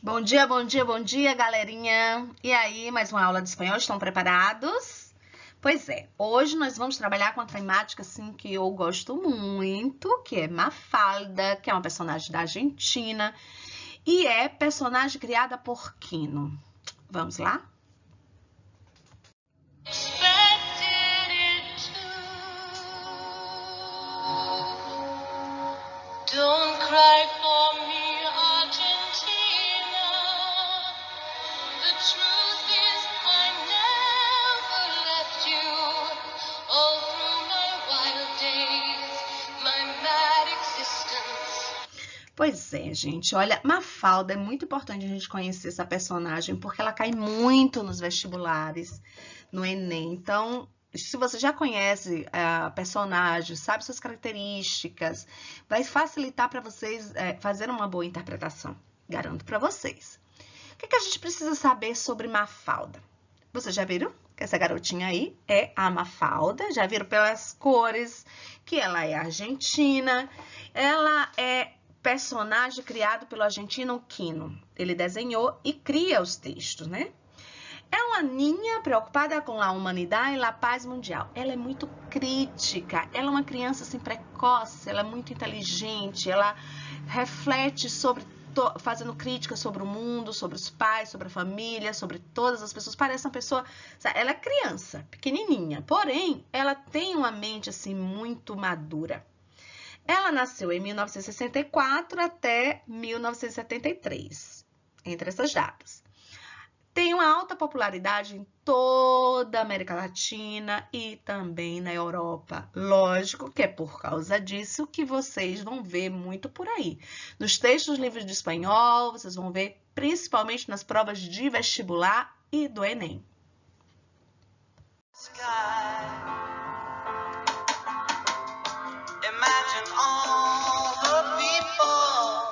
Bom dia, bom dia, bom dia, galerinha! E aí, mais uma aula de espanhol, estão preparados? Pois é, hoje nós vamos trabalhar com a temática assim, que eu gosto muito, que é Mafalda, que é uma personagem da Argentina, e é personagem criada por Quino. Vamos lá? Don't cry for me, Argentina. The truth is I never left you. All through my wild days, my mad existence. Pois é, gente, olha, Mafalda é muito importante a gente conhecer essa personagem, porque ela cai muito nos vestibulares, no Enem. Então, se você já conhece a personagem, sabe suas características, vai facilitar para vocês fazer uma boa interpretação. Garanto para vocês. O que a gente precisa saber sobre Mafalda? Vocês já viram que essa garotinha aí é a Mafalda? Já viram pelas cores que ela é argentina? Ela é personagem criado pelo argentino Quino. Ele desenhou e cria os textos, né? É uma ninha preocupada com a humanidade e a paz mundial. Ela é muito crítica, ela é uma criança assim precoce, ela é muito inteligente, ela reflete sobre, fazendo críticas sobre o mundo, sobre os pais, sobre a família, sobre todas as pessoas. Parece uma pessoa, sabe? Ela é criança, pequenininha, porém ela tem uma mente assim muito madura. Ela nasceu em 1964 até 1973, entre essas datas. Tem uma alta popularidade em toda a América Latina e também na Europa. Lógico que é por causa disso que vocês vão ver muito por aí. Nos textos livros de espanhol, vocês vão ver principalmente nas provas de vestibular e do Enem. Imagine all the people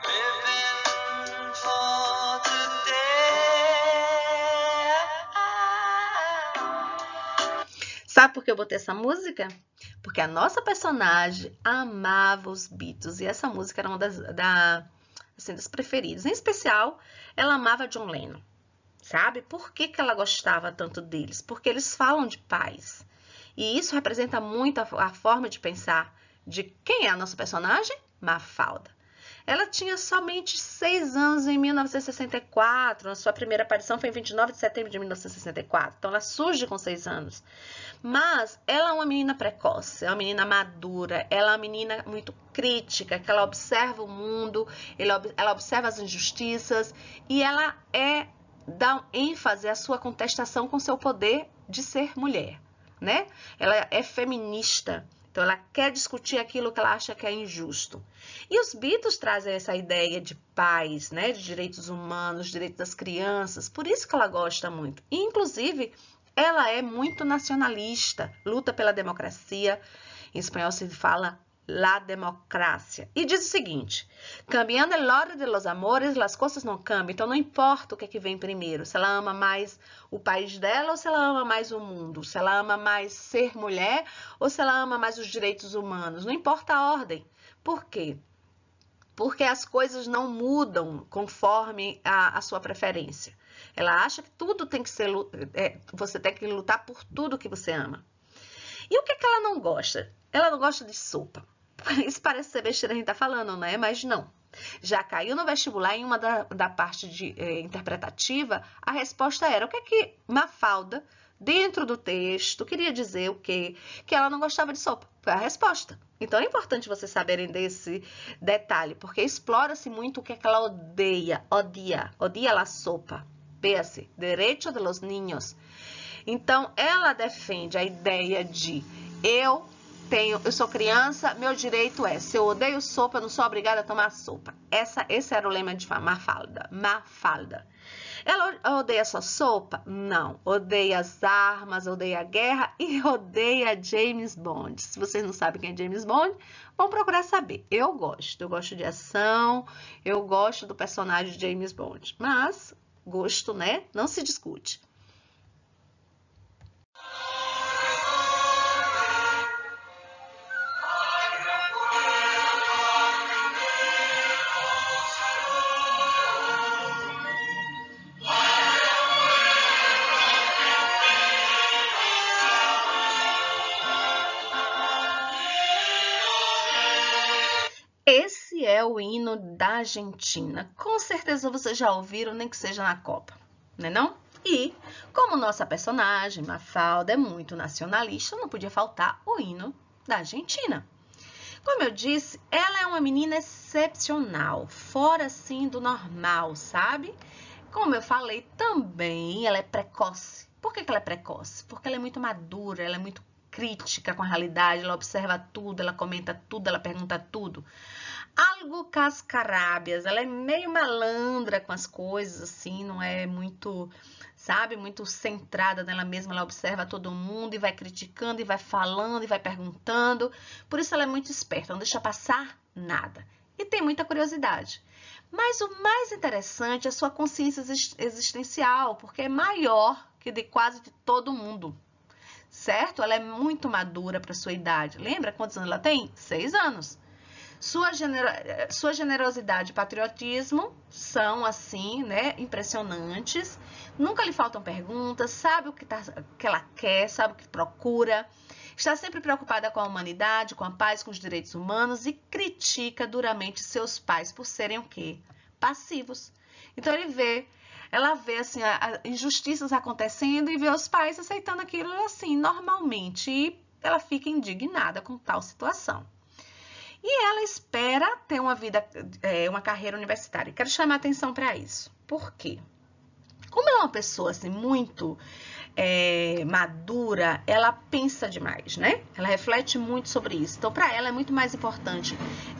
living for today. Sabe por que eu botei essa música? Porque a nossa personagem amava os Beatles e essa música era uma das preferidas. Em especial, ela amava John Lennon. Sabe? Por que ela gostava tanto deles? Porque eles falam de paz. E isso representa muito a forma de pensar de quem é a nossa personagem? Mafalda. Ela tinha somente 6 anos em 1964. A sua primeira aparição foi em 29 de setembro de 1964. Então, ela surge com 6 anos. Mas ela é uma menina precoce, é uma menina madura, ela é uma menina muito crítica, que ela observa o mundo, ela observa as injustiças e ela dá ênfase à sua contestação com seu poder de ser mulher, né? Ela é feminista, então ela quer discutir aquilo que ela acha que é injusto. E os Beatles trazem essa ideia de paz, né? De direitos humanos, direitos das crianças, por isso que ela gosta muito. E, inclusive, ela é muito nacionalista, luta pela democracia. Em espanhol se fala la democracia. E diz o seguinte: cambiando el orden de los amores, las cosas não cambiam. Então, não importa o que é que vem primeiro. Se ela ama mais o país dela ou se ela ama mais o mundo. Se ela ama mais ser mulher ou se ela ama mais os direitos humanos. Não importa a ordem. Por quê? Porque as coisas não mudam conforme a sua preferência. Ela acha que tudo tem que ser... você tem que lutar por tudo que você ama. E o que ela não gosta? Ela não gosta de sopa. Isso parece ser besteira a gente tá falando, né? Mas não. Já caiu no vestibular em uma da parte interpretativa, a resposta era o que Mafalda, dentro do texto, queria dizer o quê? Que ela não gostava de sopa. Foi a resposta. Então, é importante vocês saberem desse detalhe, porque explora-se muito o que ela odeia. Odia a sopa. Véase, direito de los niños. Então, ela defende a ideia de eu sou criança, meu direito é, se eu odeio sopa, eu não sou obrigada a tomar sopa. Esse era o lema de Mafalda. Ela odeia só sopa? Não. Odeia as armas, odeia a guerra e odeia James Bond. Se vocês não sabem quem é James Bond, vão procurar saber. Eu gosto de ação, eu gosto do personagem de James Bond. Mas, gosto, né? Não se discute. Esse é o hino da Argentina. Com certeza vocês já ouviram, nem que seja na Copa, né não? E, como nossa personagem, Mafalda, é muito nacionalista, não podia faltar o hino da Argentina. Como eu disse, ela é uma menina excepcional, fora assim do normal, sabe? Como eu falei, também ela é precoce. Por que ela é precoce? Porque ela é muito madura, ela é muito crítica com a realidade, ela observa tudo, ela comenta tudo, ela pergunta tudo. Algo cascarábias, ela é meio malandra com as coisas, assim, não é muito, sabe, muito centrada nela mesma, ela observa todo mundo e vai criticando e vai falando e vai perguntando. Por isso ela é muito esperta, não deixa passar nada. E tem muita curiosidade. Mas o mais interessante é a sua consciência existencial, porque é maior que de quase de todo mundo. Certo? Ela é muito madura para sua idade. Lembra quantos anos ela tem? 6 anos. Sua generosidade e patriotismo são, assim, né, impressionantes. Nunca lhe faltam perguntas, sabe o que ela quer, sabe o que procura. Está sempre preocupada com a humanidade, com a paz, com os direitos humanos e critica duramente seus pais por serem o quê? Passivos. Então, ela vê assim, injustiças acontecendo e vê os pais aceitando aquilo assim, normalmente. E ela fica indignada com tal situação. E ela espera ter uma carreira universitária. Quero chamar atenção para isso. Por quê? Como ela é uma pessoa assim, muito madura, ela pensa demais, né? Ela reflete muito sobre isso. Então, para ela é muito mais importante,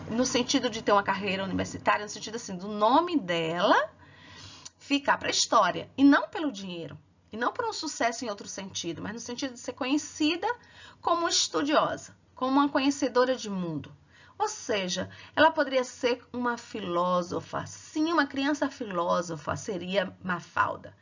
no sentido de ter uma carreira universitária, no sentido assim, do nome dela ficar para a história, e não pelo dinheiro, e não por um sucesso em outro sentido, mas no sentido de ser conhecida como estudiosa, como uma conhecedora de mundo. Ou seja, ela poderia ser uma filósofa, sim, uma criança filósofa seria Mafalda.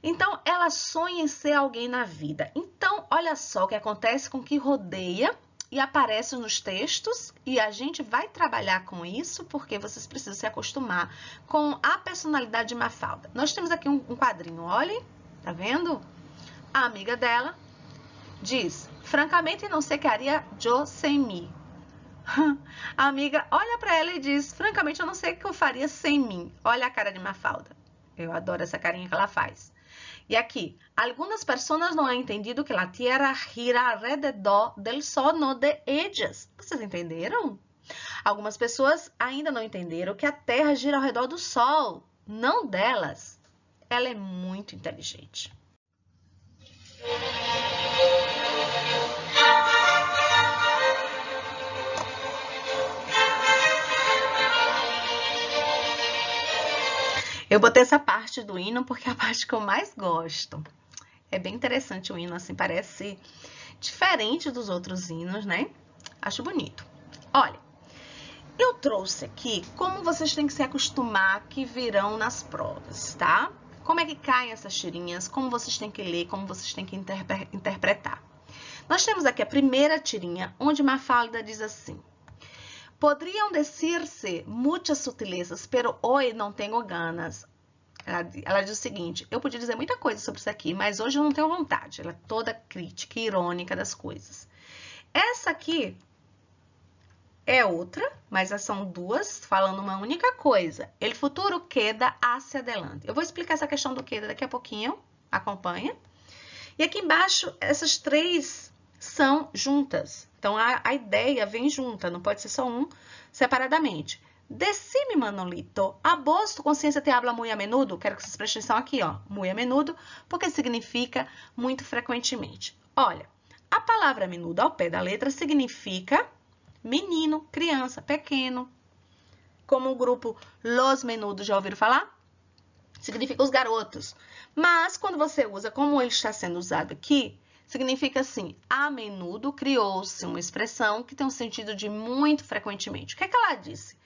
Então, ela sonha em ser alguém na vida. Então, olha só o que acontece com o que rodeia e aparece nos textos, e a gente vai trabalhar com isso porque vocês precisam se acostumar com a personalidade de Mafalda. Nós temos aqui um quadrinho, olhem, tá vendo? A amiga dela diz, francamente não sei o que haria eu sem mim. A amiga olha para ela e diz, francamente eu não sei o que eu faria sem mim. Olha a cara de Mafalda. Eu adoro essa carinha que ela faz. E aqui, algumas pessoas não han entendido que a Terra gira alrededor del sono de ellas. Vocês entenderam? Algumas pessoas ainda não entenderam que a Terra gira ao redor do Sol, não delas. Ela é muito inteligente. Eu botei essa parte do hino porque é a parte que eu mais gosto. É bem interessante o hino, assim, parece diferente dos outros hinos, né? Acho bonito. Olha, eu trouxe aqui como vocês têm que se acostumar que virão nas provas, tá? Como é que caem essas tirinhas, como vocês têm que ler, como vocês têm que interpretar. Nós temos aqui a primeira tirinha, onde Mafalda diz assim: poderiam dizer-se muitas sutilezas, pero hoje não tenho ganas. Ela diz o seguinte, eu podia dizer muita coisa sobre isso aqui, mas hoje eu não tenho vontade. Ela é toda crítica e irônica das coisas. Essa aqui é outra, mas são duas falando uma única coisa. El futuro queda hacia adelante. Eu vou explicar essa questão do queda daqui a pouquinho, acompanha. E aqui embaixo, essas três são juntas. Então, a ideia vem junta, não pode ser só um separadamente. Decime, Manolito, a vos tu consciência te habla muy a menudo? Quero que vocês prestem atenção aqui, ó, muy a menudo, porque significa muito frequentemente. Olha, a palavra menudo ao pé da letra significa menino, criança, pequeno. Como o grupo Los Menudos, já ouviram falar? Significa os garotos. Mas, quando você usa como ele está sendo usado aqui, significa assim, a menudo criou-se uma expressão que tem um sentido de muito frequentemente. O que é que ela disse?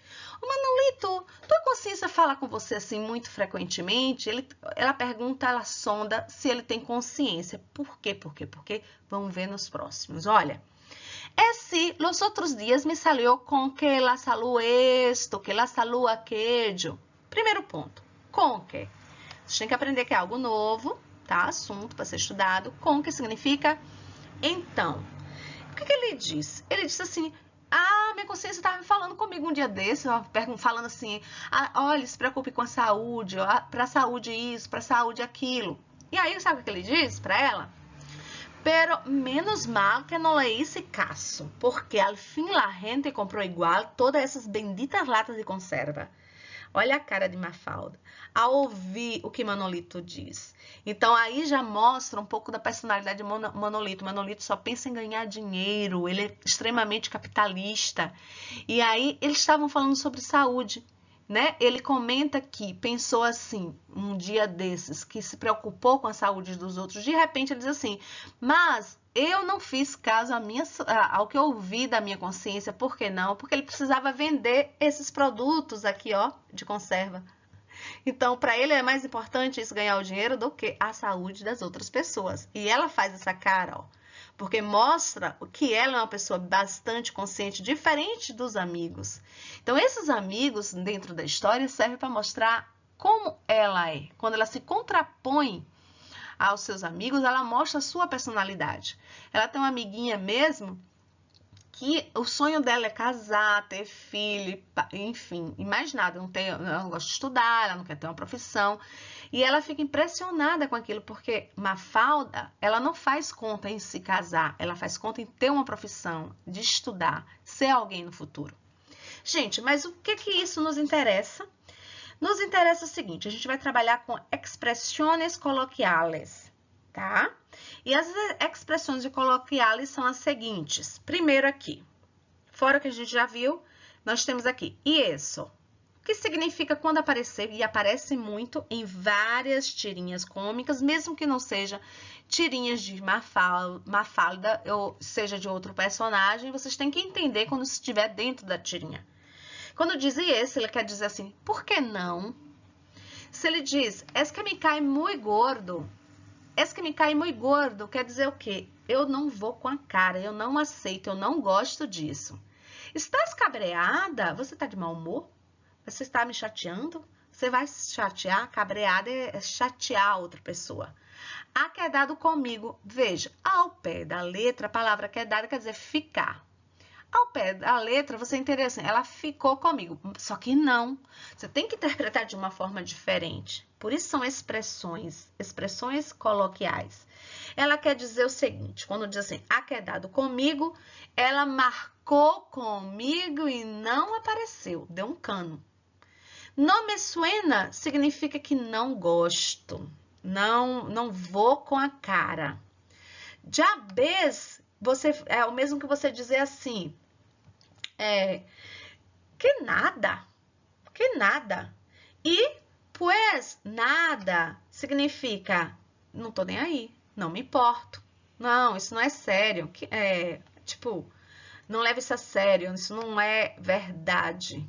O Manolito, tua consciência fala com você assim muito frequentemente? Ela pergunta, ela sonda se ele tem consciência. Por quê? Por quê? Porque vamos ver nos próximos. Olha, é se los outros dias me salió com que ela salou esto, que ela salou aquello. Primeiro ponto, com que. Você tem que aprender que é algo novo, tá? Assunto para ser estudado. Com que significa então. O que ele diz? Ele diz assim, Ah, minha consciência estava falando comigo um dia desse, ó, falando assim, ah, olha, se preocupe com a saúde, para a saúde isso, para a saúde aquilo. E aí, sabe o que ele diz para ela? Pero menos mal que não le hice caso, porque al fin la gente comprou igual todas essas benditas latas de conserva. Olha a cara de Mafalda ao ouvir o que Manolito diz. Então aí já mostra um pouco da personalidade de Manolito. Manolito só pensa em ganhar dinheiro, ele é extremamente capitalista. E aí eles estavam falando sobre saúde, né? Ele comenta que pensou assim, um dia desses, que se preocupou com a saúde dos outros. De repente ele diz assim, mas eu não fiz caso ao que eu ouvi da minha consciência. Por que não? Porque ele precisava vender esses produtos aqui, ó, de conserva. Então, para ele é mais importante isso ganhar o dinheiro do que a saúde das outras pessoas. E ela faz essa cara, ó, porque mostra que ela é uma pessoa bastante consciente, diferente dos amigos. Então, esses amigos dentro da história servem para mostrar como ela é. Quando ela se contrapõe aos seus amigos, ela mostra a sua personalidade. Ela tem uma amiguinha mesmo que o sonho dela é casar, ter filho, enfim, e mais nada. Ela não gosta de estudar, ela não quer ter uma profissão. E ela fica impressionada com aquilo, porque Mafalda, ela não faz conta em se casar, ela faz conta em ter uma profissão, de estudar, ser alguém no futuro. Gente, mas o que isso nos interessa? Nos interessa o seguinte, a gente vai trabalhar com expressões coloquiales, tá? E as expressões coloquiales são as seguintes. Primeiro aqui, fora que a gente já viu, nós temos aqui, e isso, que significa quando aparecer, e aparece muito em várias tirinhas cômicas, mesmo que não seja tirinhas de Mafalda, ou seja de outro personagem, vocês têm que entender quando estiver dentro da tirinha. Quando diz esse, ele quer dizer assim, por que não? Se ele diz, es que me cai muito gordo, es que me cai muito gordo, quer dizer o quê? Eu não vou com a cara, eu não aceito, eu não gosto disso. Estás cabreada? Você está de mau humor? Você está me chateando? Você vai se chatear? Cabreada é chatear a outra pessoa. A quedado comigo, veja, ao pé da letra, a palavra quedada quer dizer ficar. Ao pé da letra, você entende assim, ela ficou comigo. Só que não. Você tem que interpretar de uma forma diferente. Por isso são expressões coloquiais. Ela quer dizer o seguinte, quando diz assim, aquedado comigo, ela marcou comigo e não apareceu, deu um cano. Não me suena significa que não gosto, não vou com a cara. Já ves, é o mesmo que você dizer assim, que nada. E, pues, nada significa, não tô nem aí, não me importo. Não, isso não é sério. Tipo, não leve isso a sério, isso não é verdade.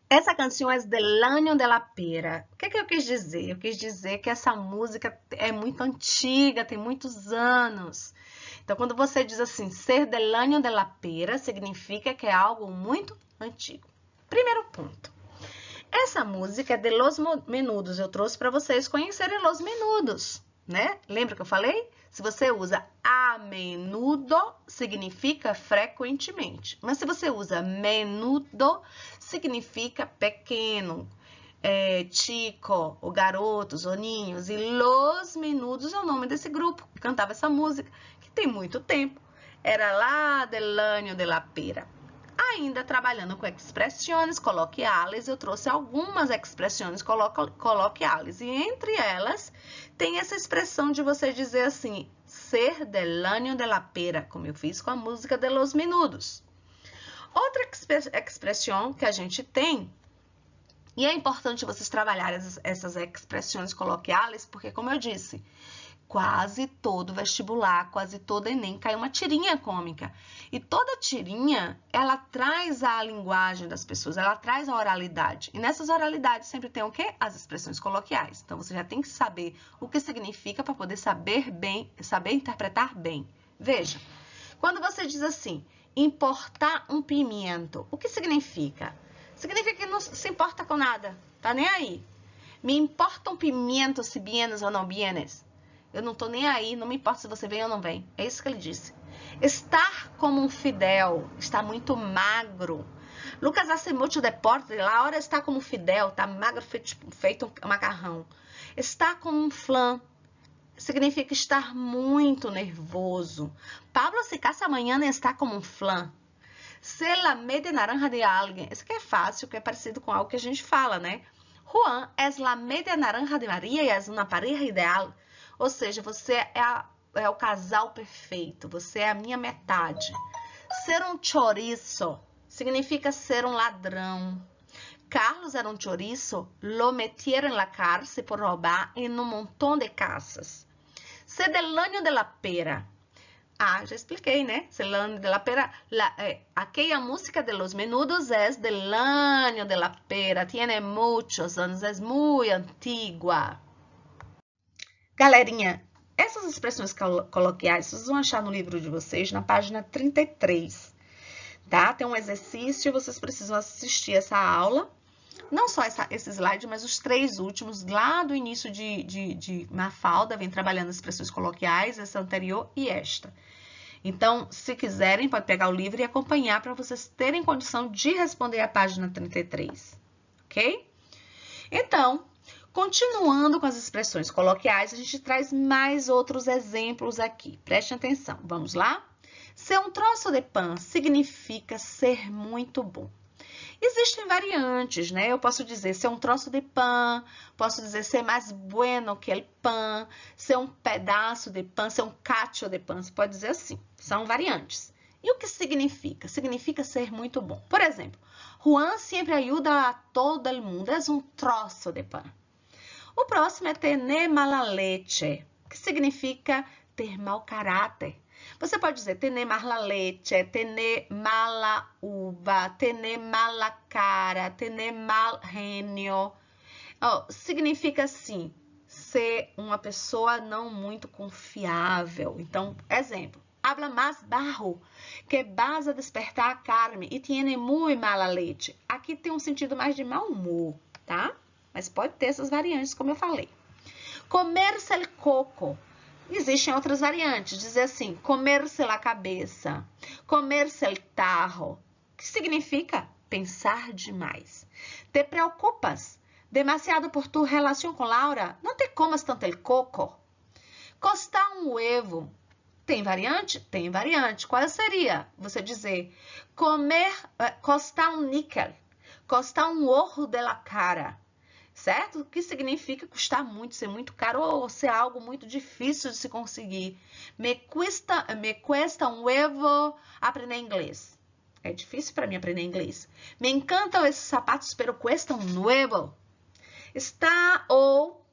Essa canção é del año de la pera. O que eu quis dizer? Eu quis dizer que essa música é muito antiga, tem muitos anos. Então, quando você diz assim, ser del año de la pera, significa que é algo muito antigo. Primeiro ponto. Essa música é de Los Menudos. Eu trouxe para vocês conhecerem Los Menudos, né? Lembra que eu falei? Se você usa a menudo, significa frequentemente. Mas se você usa menudo, significa pequeno, chico, o garotos, o ninhos. E Los Menudos é o nome desse grupo que cantava essa música, que tem muito tempo. Era lá del año de la pera. Ainda trabalhando com expressões coloquiales, eu trouxe algumas expressões coloquiales. E entre elas, tem essa expressão de você dizer assim, ser del año de la pera, como eu fiz com a música de Los Menudos. Outra expressão que a gente tem, e é importante vocês trabalharem essas expressões coloquiales, porque, como eu disse, quase todo vestibular, quase todo Enem cai uma tirinha cômica. E toda tirinha, ela traz a linguagem das pessoas, ela traz a oralidade. E nessas oralidades sempre tem o quê? As expressões coloquiais. Então, você já tem que saber o que significa para poder saber interpretar bem. Veja, Quando você diz assim, importar um pimento, o que significa? Significa que não se importa com nada, tá nem aí. Me importa um pimento se vienes ou não vienes. Eu não tô nem aí, não me importa se você vem ou não vem. É isso que ele disse. Estar como um Fidel, está muito magro. Lucas hace mucho deporte, lá hora está como Fidel, tá magro, feito um macarrão. Está como um flan, significa estar muito nervoso. Pablo se casa amanhã e está como um flan. Se lame de naranja de alguém. Isso aqui é fácil, que é parecido com algo que a gente fala, né? Juan es la media naranja de Maria e es una pareja ideal. Ou seja, você é o casal perfeito, você é a minha metade. Ser um chorizo significa ser um ladrão. Carlos era um chorizo, lo metieron en la cárcel por roubar em um montão de casas. Ser del año de la pera. Ah, já expliquei, né? Ser del año de la pera. Aquella música de los menudos es del año de la pera. Tiene muchos anos, es muy antigua. Galerinha, essas expressões coloquiais vocês vão achar no livro de vocês na página 33, tá? Tem um exercício, vocês precisam assistir essa aula, não só esse slide, mas os 3 últimos, lá do início de Mafalda, vem trabalhando as expressões coloquiais, essa anterior e esta. Então, se quiserem, pode pegar o livro e acompanhar para vocês terem condição de responder a página 33, ok? Então, continuando com as expressões coloquiais, a gente traz mais outros exemplos aqui. Preste atenção, vamos lá? Ser um troço de pão significa ser muito bom. Existem variantes, né? Eu posso dizer ser um troço de pão, posso dizer ser mais bueno que el pão, ser um pedaço de pão, ser um cacho de pão, você pode dizer assim. São variantes. E o que significa? Significa ser muito bom. Por exemplo, Juan sempre ajuda a todo el mundo, é um troço de pão. O próximo é tener mala leche, que significa ter mau caráter. Você pode dizer tener mala leche, tener mala uva, tener mala cara, tener mal genio. Significa assim, ser uma pessoa não muito confiável. Então, exemplo, habla más bajo, que vas a despertar a carne e tiene muy mala leche. Aqui tem um sentido mais de mau humor, tá? Mas pode ter essas variantes, como eu falei. Comer-se el coco. Existem outras variantes. Dizer assim, comer-se la cabeça, comer-se el tarro. Que significa pensar demais. Te preocupas demasiado por tu relação com Laura? Não te comas tanto el coco. Costar um huevo. Tem variante? Tem variante. Qual seria? Você dizer, costar um níquel, costar um ojo de la cara. Certo? O que significa custar muito, ser muito caro ou ser algo muito difícil de se conseguir. Me cuesta um huevo aprender inglês. É difícil para mim aprender inglês. Me encantam esses sapatos, pero cuestam nuevo. Está ou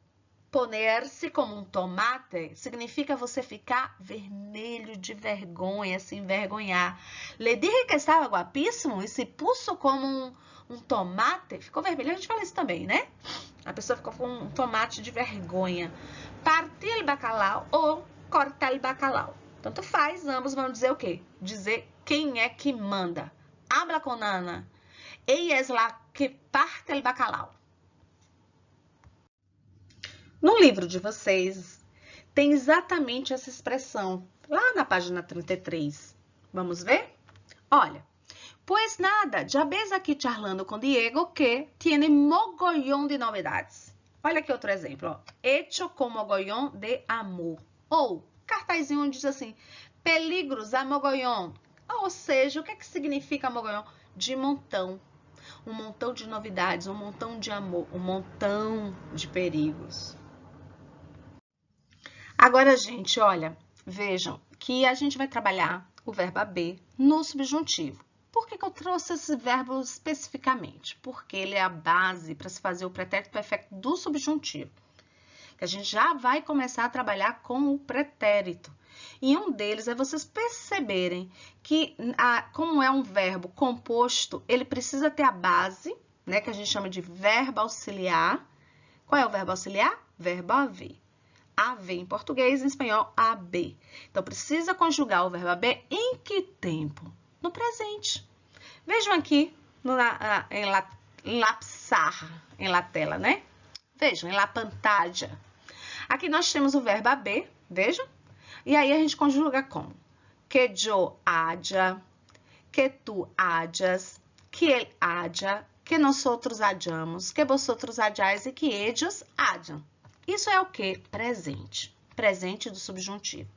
poner-se como um tomate significa você ficar vermelho de vergonha, se envergonhar. Le dije que estava guapíssimo e se puso como um tomate, ficou vermelho, a gente fala isso também, né? A pessoa ficou com um tomate de vergonha. Partir el bacalhau ou cortar el bacalhau. Tanto faz, ambos vão dizer o quê? Dizer quem é que manda. Habla con Ana. Ella es la que parte el bacalhau. No livro de vocês, tem exatamente essa expressão, lá na página 33. Vamos ver? Olha. Pois nada, já ves aqui charlando com Diego que tiene mogollón de novidades. Olha aqui outro exemplo, ó. Hecho com mogollón de amor. Ou, cartazinho onde diz assim, peligros a mogollón. Ou seja, o que é que significa mogollón? De montão. Um montão de novidades, um montão de amor, um montão de perigos. Agora, gente, olha, vejam que a gente vai trabalhar o verbo haber no subjuntivo. Por que eu trouxe esse verbo especificamente? Porque ele é a base para se fazer o pretérito perfeito do subjuntivo. Que a gente já vai começar a trabalhar com o pretérito. E um deles é vocês perceberem que, como é um verbo composto, ele precisa ter a base, né, que a gente chama de verbo auxiliar. Qual é o verbo auxiliar? Verbo haver. haver em português, em espanhol, haber. Então, precisa conjugar o verbo haber em que tempo? No presente. Vejam aqui em la pizarra, em la tela, né? Vejam, em la pantalla. Aqui nós temos o verbo haber, vejam? E aí a gente conjuga como? Que yo haya, que tu hayas, que él haya, que nosotros hayamos, que vosotros hayáis e que ellos hayan. Isso é o que? Presente. Presente do subjuntivo.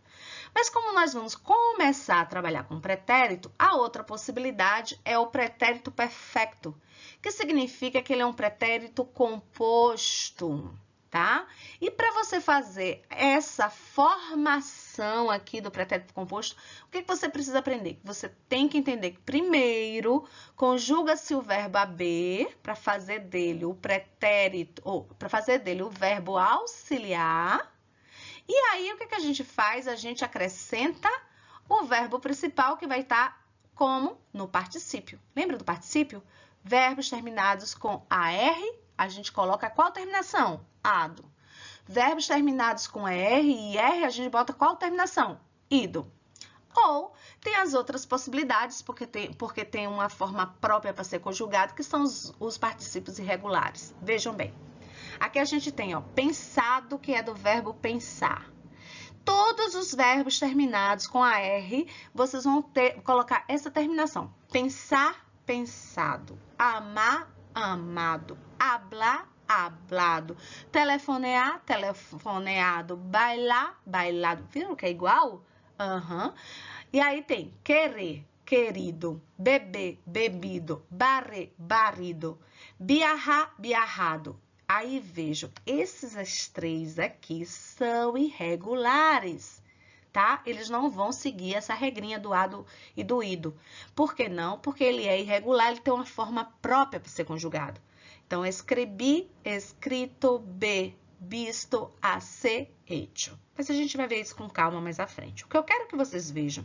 Mas como nós vamos começar a trabalhar com pretérito, a outra possibilidade é o pretérito perfecto, que significa que ele é um pretérito composto, tá? E para você fazer essa formação aqui do pretérito composto, o que você precisa aprender? Você tem que entender que primeiro conjuga-se o verbo haber para fazer dele o pretérito, ou para fazer dele o verbo auxiliar. E aí, o que a gente faz? A gente acrescenta o verbo principal que vai estar como no particípio. Lembra do particípio? Verbos terminados com AR, a gente coloca qual terminação? Ado. Verbos terminados com ER e IR, a gente bota qual terminação? Ido. Ou tem as outras possibilidades, porque tem uma forma própria para ser conjugado, que são os particípios irregulares. Vejam bem. Aqui a gente tem, ó, pensado, que é do verbo pensar. Todos os verbos terminados com AR, vocês vão colocar essa terminação. Pensar, pensado. Amar, amado. Hablar, hablado. Telefonear, telefoneado. Bailar, bailado. Viram que é igual? E aí tem querer, querido. Beber, bebido. Barrer, barrido. Viajar, viajado. Aí, vejam, esses três aqui são irregulares, tá? Eles não vão seguir essa regrinha do ado e do ido. Por que não? Porque ele é irregular, ele tem uma forma própria para ser conjugado. Então, escrevi, escrito, visto, a ser, hecho. Mas a gente vai ver isso com calma mais à frente. O que eu quero que vocês vejam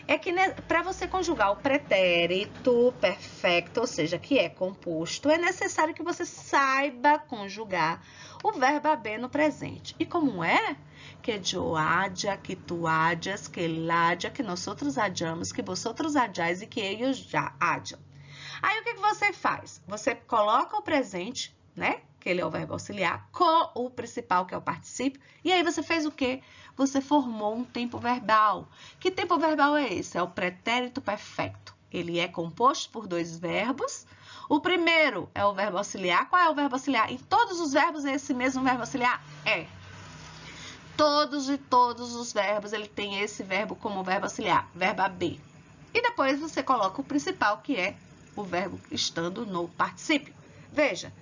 é que para você conjugar o pretérito perfecto, ou seja, que é composto, é necessário que você saiba conjugar o verbo haber no presente. E como é? Que yo haya, que tu hayas, que él haya, que nosotros hayamos, que vosotros hayáis e que ellos já hayam. Aí, o que você faz? Você coloca o presente, né? Que ele é o verbo auxiliar, com o principal, que é o particípio. E aí, você fez o quê? Você formou um tempo verbal. Que tempo verbal é esse? É o pretérito perfecto. Ele é composto por dois verbos. O primeiro é o verbo auxiliar. Qual é o verbo auxiliar? Em todos os verbos é esse mesmo verbo auxiliar? É. Todos os verbos, ele tem esse verbo como verbo auxiliar, verbo haber. E depois você coloca o principal, que é o verbo estando no particípio. Veja,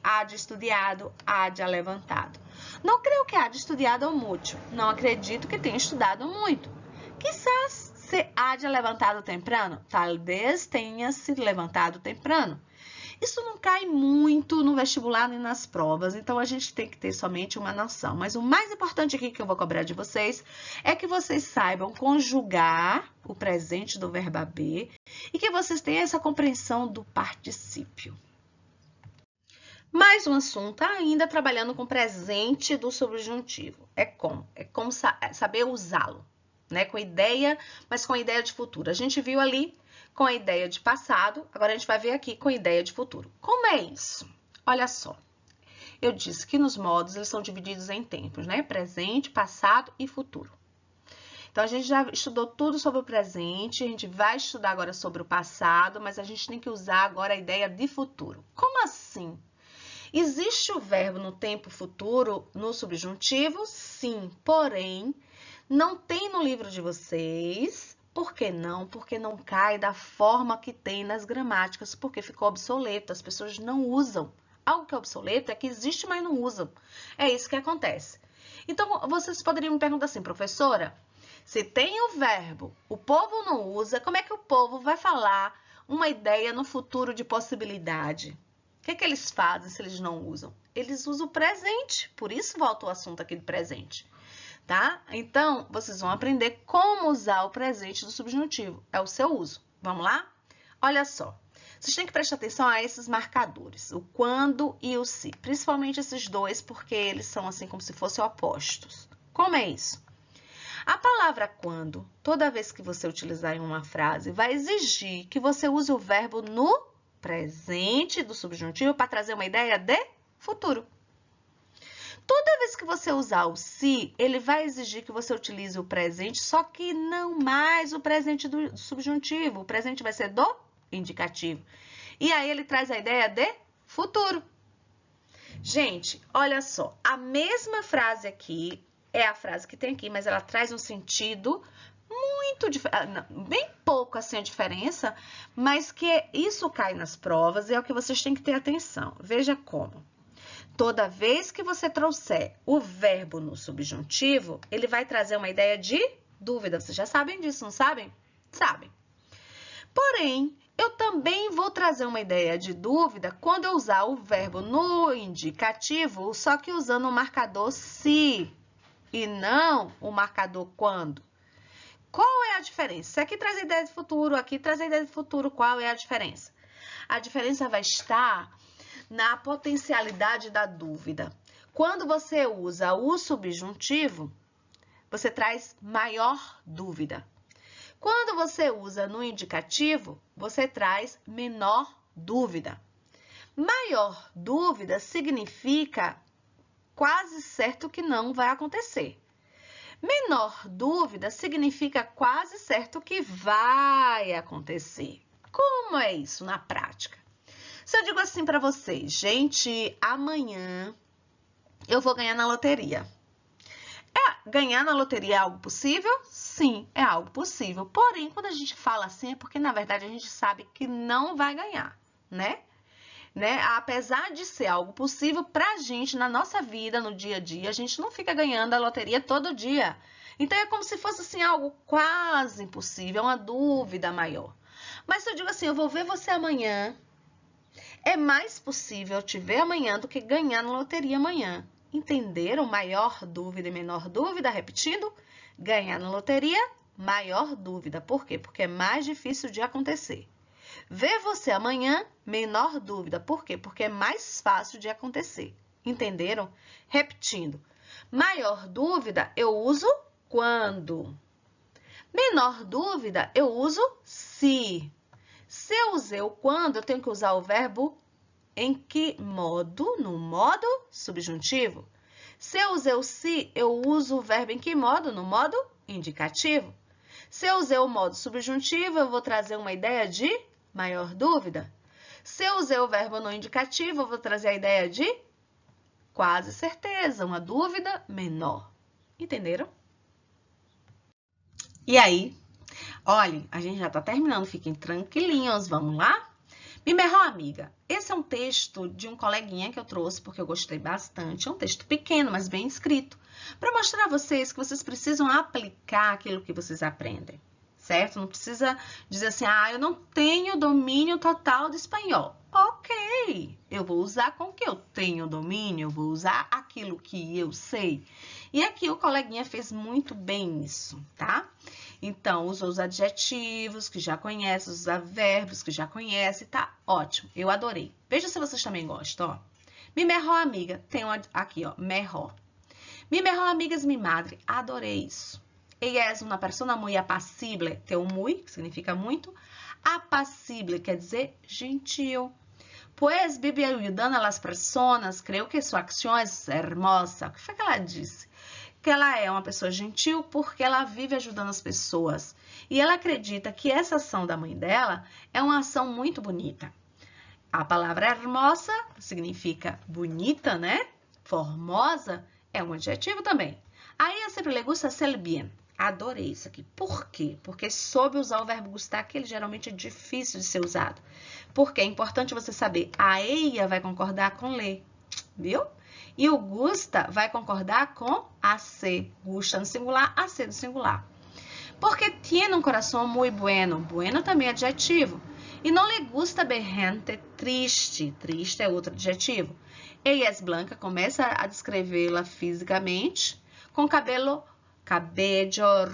há de estudado, há de levantado. Não creio que há de estudado muito. Não acredito que tenha estudado muito. Quizás se há de levantado temprano. Talvez tenha se levantado temprano. Isso não cai muito no vestibular nem nas provas, então a gente tem que ter somente uma noção. Mas o mais importante aqui que eu vou cobrar de vocês é que vocês saibam conjugar o presente do verbo haber e que vocês tenham essa compreensão do particípio. Mais um assunto ainda trabalhando com o presente do subjuntivo. É como saber usá-lo, né? Com ideia, mas com ideia de futuro. A gente viu ali com a ideia de passado, agora a gente vai ver aqui com a ideia de futuro. Como é isso? Olha só, eu disse que nos modos eles são divididos em tempos, né? Presente, passado e futuro. Então, a gente já estudou tudo sobre o presente, a gente vai estudar agora sobre o passado, mas a gente tem que usar agora a ideia de futuro. Como assim? Existe o verbo no tempo futuro no subjuntivo? Sim, porém, não tem no livro de vocês. Por que não? Porque não cai da forma que tem nas gramáticas, porque ficou obsoleto, as pessoas não usam. Algo que é obsoleto é que existe, mas não usam. É isso que acontece. Então, vocês poderiam me perguntar assim, professora, se tem o verbo, o povo não usa, como é que o povo vai falar uma ideia no futuro de possibilidade? O que é que eles fazem se eles não usam? Eles usam o presente, por isso volta o assunto aqui do presente. Tá? Então, vocês vão aprender como usar o presente do subjuntivo. É o seu uso. Vamos lá? Olha só. Vocês têm que prestar atenção a esses marcadores, o quando e o se. Principalmente esses dois, porque eles são assim como se fossem opostos. Como é isso? A palavra quando, toda vez que você utilizar em uma frase, vai exigir que você use o verbo no presente do subjuntivo para trazer uma ideia de futuro. Toda vez que você usar o se, ele vai exigir que você utilize o presente, só que não mais o presente do subjuntivo. O presente vai ser do indicativo. E aí ele traz a ideia de futuro. Gente, olha só, a mesma frase aqui é a frase que tem aqui, mas ela traz um sentido muito diferente, bem pouco assim a diferença, mas que isso cai nas provas e é o que vocês têm que ter atenção. Veja como. Toda vez que você trouxer o verbo no subjuntivo, ele vai trazer uma ideia de dúvida. Vocês já sabem disso, não sabem? Sabem. Porém, eu também vou trazer uma ideia de dúvida quando eu usar o verbo no indicativo, só que usando o marcador se e não o marcador quando. Qual é a diferença? Se aqui traz a ideia de futuro, aqui traz a ideia de futuro, qual é a diferença? A diferença vai estar na potencialidade da dúvida. Quando você usa o subjuntivo, você traz maior dúvida. Quando você usa no indicativo, você traz menor dúvida. Maior dúvida significa quase certo que não vai acontecer. Menor dúvida significa quase certo que vai acontecer. Como é isso na prática? Se eu digo assim para vocês, gente, amanhã eu vou ganhar na loteria. Ganhar na loteria é algo possível? Sim, é algo possível. Porém, quando a gente fala assim, é porque, na verdade, a gente sabe que não vai ganhar, né? Apesar de ser algo possível, pra gente, na nossa vida, no dia a dia, a gente não fica ganhando a loteria todo dia. Então, é como se fosse, assim, algo quase impossível, uma dúvida maior. Mas se eu digo assim, eu vou ver você amanhã, é mais possível te ver amanhã do que ganhar na loteria amanhã. Entenderam? Maior dúvida e menor dúvida. Repetindo, ganhar na loteria, maior dúvida. Por quê? Porque é mais difícil de acontecer. Ver você amanhã, menor dúvida. Por quê? Porque é mais fácil de acontecer. Entenderam? Repetindo, maior dúvida eu uso quando. Menor dúvida eu uso se. Se eu usei o quando, eu tenho que usar o verbo em que modo? No modo subjuntivo. Se eu usei o se, eu uso o verbo em que modo? No modo indicativo. Se eu usei o modo subjuntivo, eu vou trazer uma ideia de maior dúvida. Se eu usei o verbo no indicativo, eu vou trazer a ideia de quase certeza, uma dúvida menor. Entenderam? E aí? Olha, a gente já está terminando, fiquem tranquilinhos, vamos lá? Mi mejor amiga. Esse é um texto de um coleguinha que eu trouxe porque eu gostei bastante. É um texto pequeno, mas bem escrito, para mostrar a vocês que vocês precisam aplicar aquilo que vocês aprendem, certo? Não precisa dizer assim, eu não tenho domínio total do espanhol. Ok, eu vou usar com o que eu tenho domínio, eu vou usar aquilo que eu sei. E aqui o coleguinha fez muito bem isso, tá? Então, usou os adjetivos que já conhece, os verbos que já conhece, tá ótimo. Eu adorei. Veja se vocês também gostam, ó. Mi mejor amiga, tem aqui, ó, mejor. Mi mejor amiga es mi madre, adorei isso. Ella es una persona muy apacible, tem o muy, que significa muito. Apacible quer dizer gentil. Pues vive ayudando a las personas, creo que su acción es hermosa. O que foi que ela disse? Que ela é uma pessoa gentil porque ela vive ajudando as pessoas. E ela acredita que essa ação da mãe dela é uma ação muito bonita. A palavra hermosa significa bonita, né? Formosa é um adjetivo também. Aí eu sempre le gusta ser bien. Adorei isso aqui. Por quê? Porque soube usar o verbo gustar, que ele geralmente é difícil de ser usado. Porque é importante você saber, a ella vai concordar com le, viu? E o gusta vai concordar com a se. Gusta no singular, a se no singular. Porque tiene um coração muito bueno. Bueno também é adjetivo. E não le gusta ver gente triste. Triste é outro adjetivo. Ella es blanca, começa a descrevê-la fisicamente, com cabelo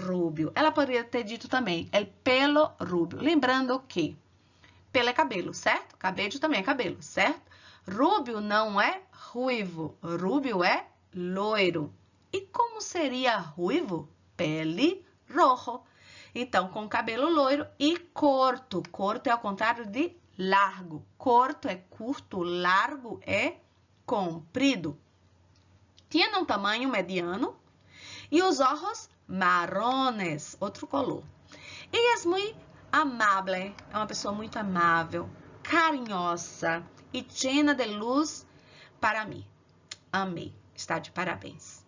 rubio. Ela poderia ter dito também, el pelo rubio. Lembrando que pelo é cabelo, certo? Cabello também é cabelo, certo? Rubio não é ruivo, rubio é loiro. E como seria ruivo? Pele rojo. Então, com cabelo loiro e corto. Corto é ao contrário de largo. Corto é curto, largo é comprido. Tiene um tamanho mediano e os ojos marrones, outro color. Ella es muy amable, é uma pessoa muito amável, carinhosa e llena de luz para mim. Amei, está de parabéns.